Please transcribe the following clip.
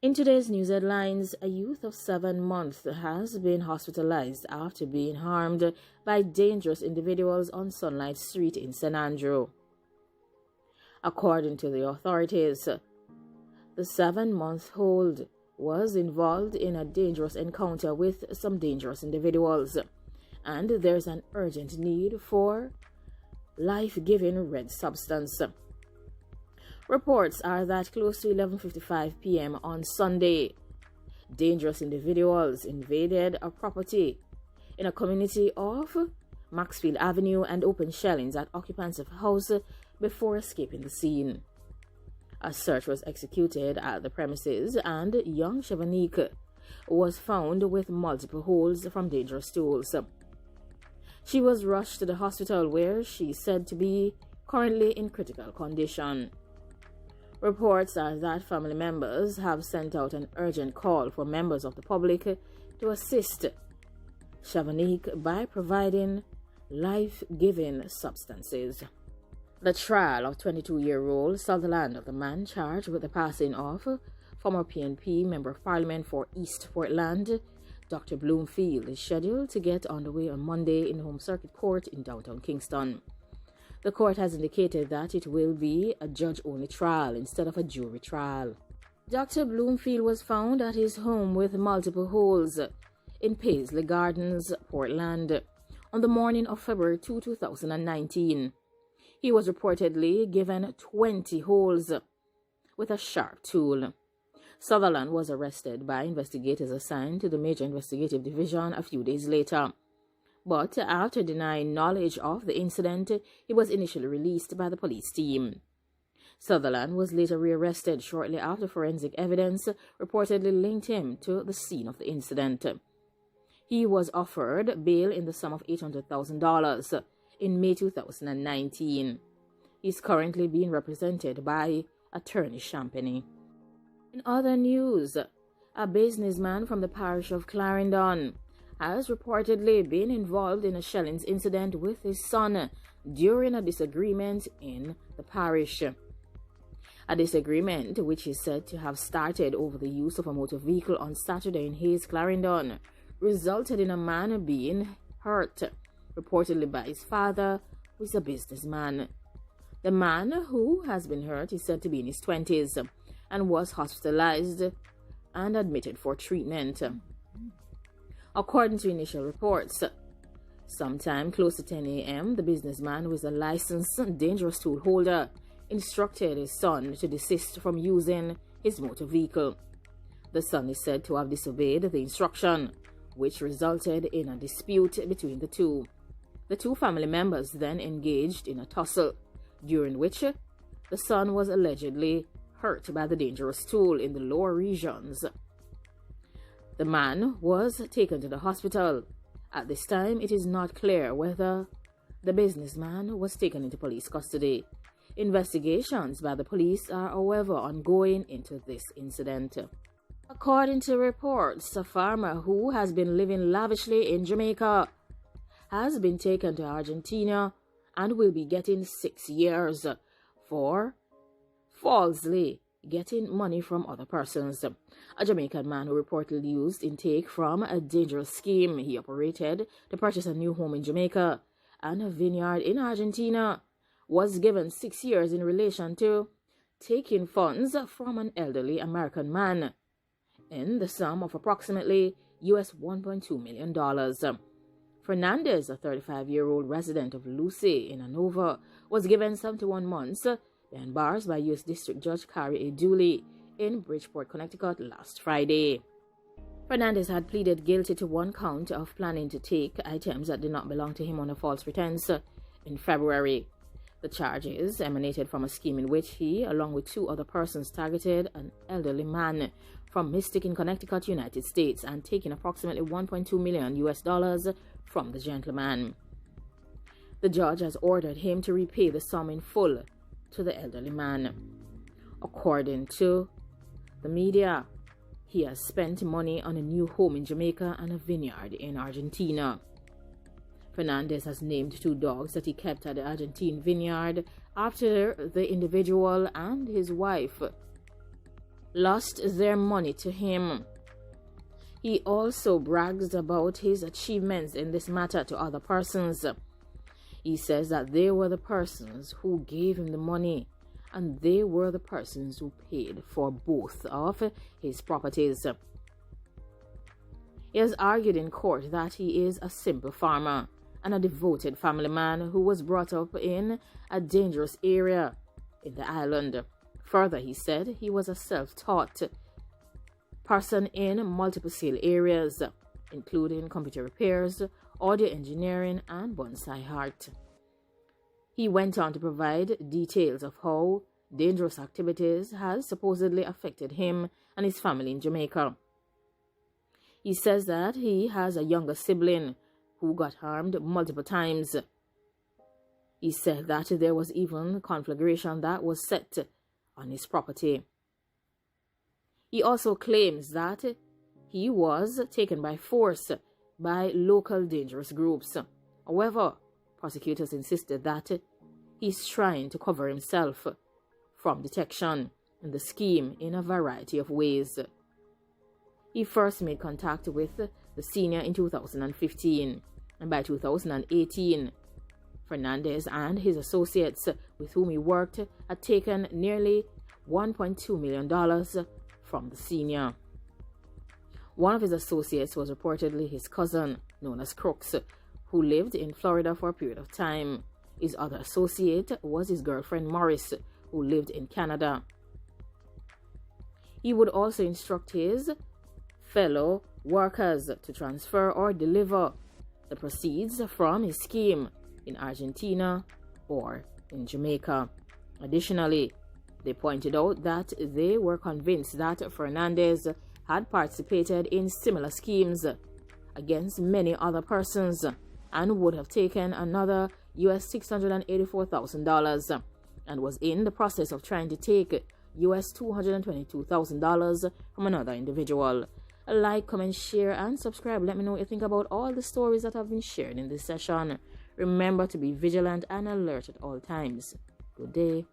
In today's news headlines, a youth of 7 months has been hospitalized after being harmed by dangerous individuals on Sunlight Street in St. Andrew. According to the authorities, the 7-month-old was involved in a dangerous encounter with some dangerous individuals, and there's an urgent need for life-giving red substance. Reports are that close to 11:55 p.m. on Sunday, dangerous individuals invaded a property in a community of Maxfield Avenue and opened shellings at occupants of a house before escaping the scene. A search was executed at the premises, and young Shavanique was found with multiple holes from dangerous tools. She was rushed to the hospital where she is said to be currently in critical condition. Reports are that family members have sent out an urgent call for members of the public to assist Shavanique by providing life-giving substances. The trial of 22-year-old Sutherland, the man charged with the passing of former PNP Member of Parliament for East Portland, Dr. Bloomfield, is scheduled to get underway on Monday in the Home Circuit Court in downtown Kingston. The court has indicated that it will be a judge-only trial instead of a jury trial. Dr. Bloomfield was found at his home with multiple holes in Paisley Gardens, Portland, on the morning of February 2, 2019. He was reportedly given 20 holes with a sharp tool. Sutherland was arrested by investigators assigned to the Major Investigative Division a few days later. But after denying knowledge of the incident, he was initially released by the police team. Sutherland was later rearrested shortly after forensic evidence reportedly linked him to the scene of the incident. He was offered bail in the sum of $800,000 in May 2019. He is currently being represented by Attorney Champagny. In other news, a businessman from the parish of Clarendon has reportedly been involved in a shellings incident with his son during a disagreement in the parish. A disagreement which is said to have started over the use of a motor vehicle on Saturday in Hayes, Clarendon, resulted in a man being hurt, reportedly by his father, who is a businessman. The man who has been hurt is said to be in his 20s and was hospitalized and admitted for treatment. According to initial reports, sometime close to 10 a.m., the businessman, who is a licensed dangerous tool holder, instructed his son to desist from using his motor vehicle. The son is said to have disobeyed the instruction, which resulted in a dispute between the two. The two family members then engaged in a tussle, during which the son was allegedly hurt by the dangerous tool in the lower regions. The man was taken to the hospital. At this time, it is not clear whether the businessman was taken into police custody. Investigations by the police are, however, ongoing into this incident. According to reports, a farmer who has been living lavishly in Jamaica has been taken to Argentina and will be getting 6 years for falsely getting money from other persons. A Jamaican man who reportedly used intake from a dangerous scheme he operated to purchase a new home in Jamaica and a vineyard in Argentina was given 6 years in relation to taking funds from an elderly American man in the sum of approximately US $1.2 million. Fernandez, a 35-year-old resident of Lucy in Hanover, was given 71 months behind bars by U.S. District Judge Carrie A. Dooley in Bridgeport, Connecticut last Friday. Fernandez had pleaded guilty to one count of planning to take items that did not belong to him on a false pretense in February. The charges emanated from a scheme in which he, along with 2 other persons, targeted an elderly man from Mystic in Connecticut, United States, and taking approximately $1.2 million US from the gentleman. The judge has ordered him to repay the sum in full to the elderly man. According to the media, he has spent money on a new home in Jamaica and a vineyard in Argentina. Fernandez has named 2 dogs that he kept at the Argentine vineyard after the individual and his wife lost their money to him. He also brags about his achievements in this matter to other persons. He says that they were the persons who gave him the money, and they were the persons who paid for both of his properties. He has argued in court that he is a simple farmer and a devoted family man who was brought up in a dangerous area in the island. Further, he said he was a self-taught person in multiple skill areas, including computer repairs, audio engineering, and bonsai art. He went on to provide details of how dangerous activities has supposedly affected him and his family in Jamaica. He says that he has a younger sibling who got harmed multiple times. He said that there was even conflagration that was set on his property. He also claims that he was taken by force by local dangerous groups. However, prosecutors insisted that he's trying to cover himself from detection in the scheme in a variety of ways. He first made contact with the senior in 2015, and by 2018, Fernandez and his associates with whom he worked had taken nearly $1.2 million from the senior. One of his associates was reportedly his cousin, known as Crooks, who lived in Florida for a period of time. His other associate was his girlfriend Morris, who lived in Canada. He would also instruct his fellow workers to transfer or deliver the proceeds from his scheme in Argentina or in Jamaica. Additionally, they pointed out that they were convinced that Fernandez had participated in similar schemes against many other persons and would have taken another $684,000 and was in the process of trying to take $222,000 from another individual. Like, comment, share, and subscribe. Let me know what you think about all the stories that have been shared in this session. Remember to be vigilant and alert at all times. Good day.